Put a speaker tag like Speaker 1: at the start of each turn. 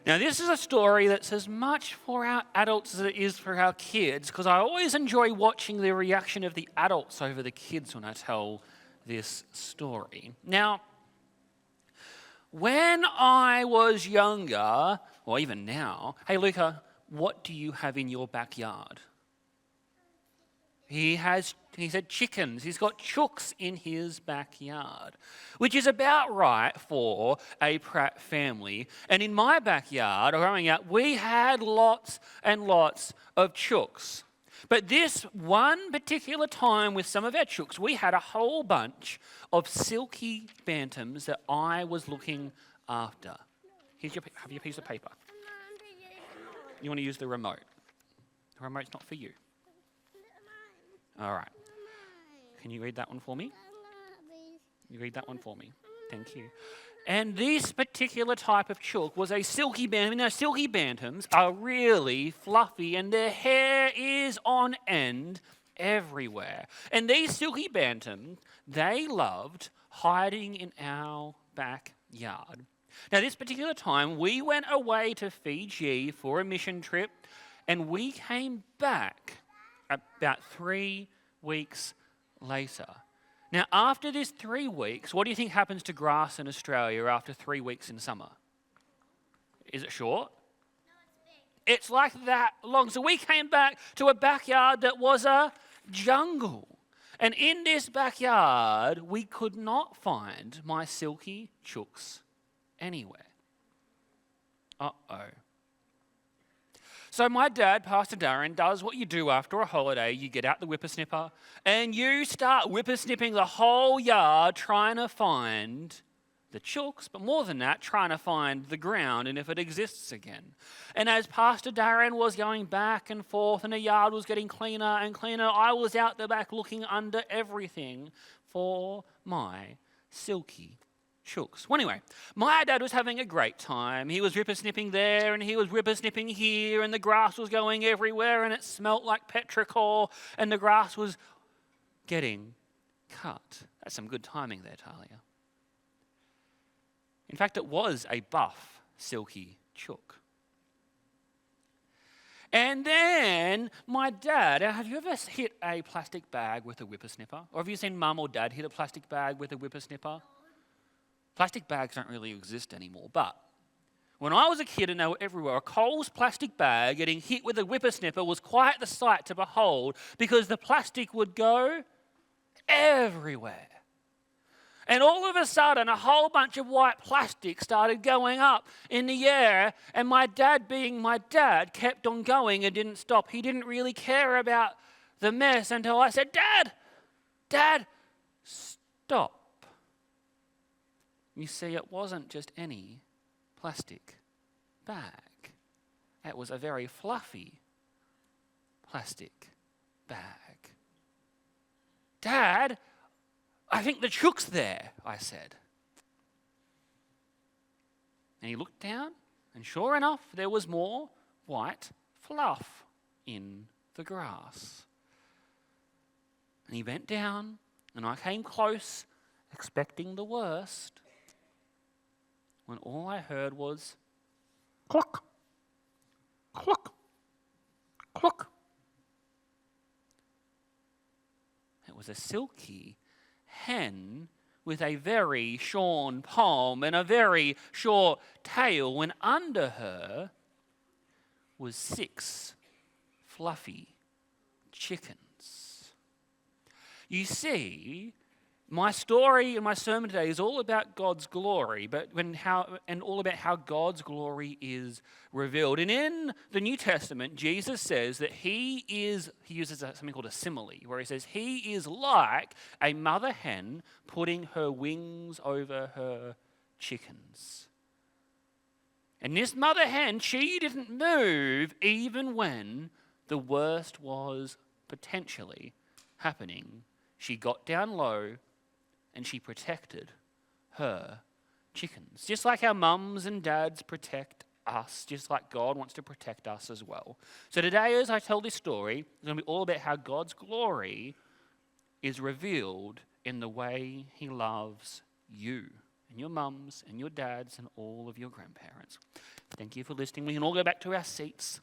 Speaker 1: Now, this is a story that's as much for our adults as it is for our kids, because I always enjoy watching the reaction of the adults over the kids when I tell this story. Now, when I was younger, or even now, hey Luca, what do you have in your backyard? He said chickens. He's got chooks in his backyard, which is about right for a Pratt family. And in my backyard, growing up, we had lots and lots of chooks. But this one particular time with some of our chooks, we had a whole bunch of silky bantams that I was looking after. Have your piece of paper. You want to use the remote. The remote's not for you. All right. Can you read that one for me? You read that one for me. Thank you. And this particular type of chook was a silky bantam. Now, silky bantams are really fluffy and their hair is on end everywhere. And these silky bantams, they loved hiding in our backyard. Now, this particular time, we went away to Fiji for a mission trip and we came back about 3 weeks later. Now, after this 3 weeks, what do you think happens to grass in Australia after 3 weeks in summer? Is it short? No, it's big. It's like that long. So we came back to a backyard that was a jungle. And in this backyard, we could not find my silky chooks anywhere. Uh-oh. So my dad, Pastor Darren, does what you do after a holiday. You get out the whippersnipper and you start whippersnipping the whole yard trying to find the chooks, but more than that, trying to find the ground and if it exists again. And as Pastor Darren was going back and forth and the yard was getting cleaner and cleaner, I was out the back looking under everything for my silky chooks. Well, anyway, my dad was having a great time. He was whippersnipping there and he was whippersnipping here and the grass was going everywhere and it smelt like petrichor and the grass was getting cut. That's some good timing there, Talia. In fact, it was a buff, silky chook. And then my dad, have you ever hit a plastic bag with a whippersnipper? Or have you seen mum or dad hit a plastic bag with a whippersnipper? Plastic bags don't really exist anymore, but when I was a kid and they were everywhere, a Coles plastic bag getting hit with a whippersnipper was quite the sight to behold because the plastic would go everywhere. And all of a sudden, a whole bunch of white plastic started going up in the air, and my dad, being my dad, kept on going and didn't stop. He didn't really care about the mess until I said, Dad, stop. You see, it wasn't just any plastic bag. It was a very fluffy plastic bag. Dad, I think the chook's there, I said. And he looked down, and sure enough, there was more white fluff in the grass. And he bent down, and I came close, expecting the worst, when all I heard was cluck, cluck, cluck. It was a silky hen with a very shorn palm and a very short tail, when under her was 6 fluffy chickens. You see, my story and my sermon today is all about God's glory, and all about how God's glory is revealed. And in the New Testament, Jesus says that he uses something called a simile, where he says he is like a mother hen putting her wings over her chickens. And this mother hen, she didn't move even when the worst was potentially happening. She got down low and she protected her chickens. Just like our mums and dads protect us, just like God wants to protect us as well. So today, as I tell this story, it's going to be all about how God's glory is revealed in the way he loves you and your mums and your dads and all of your grandparents. Thank you for listening. We can all go back to our seats.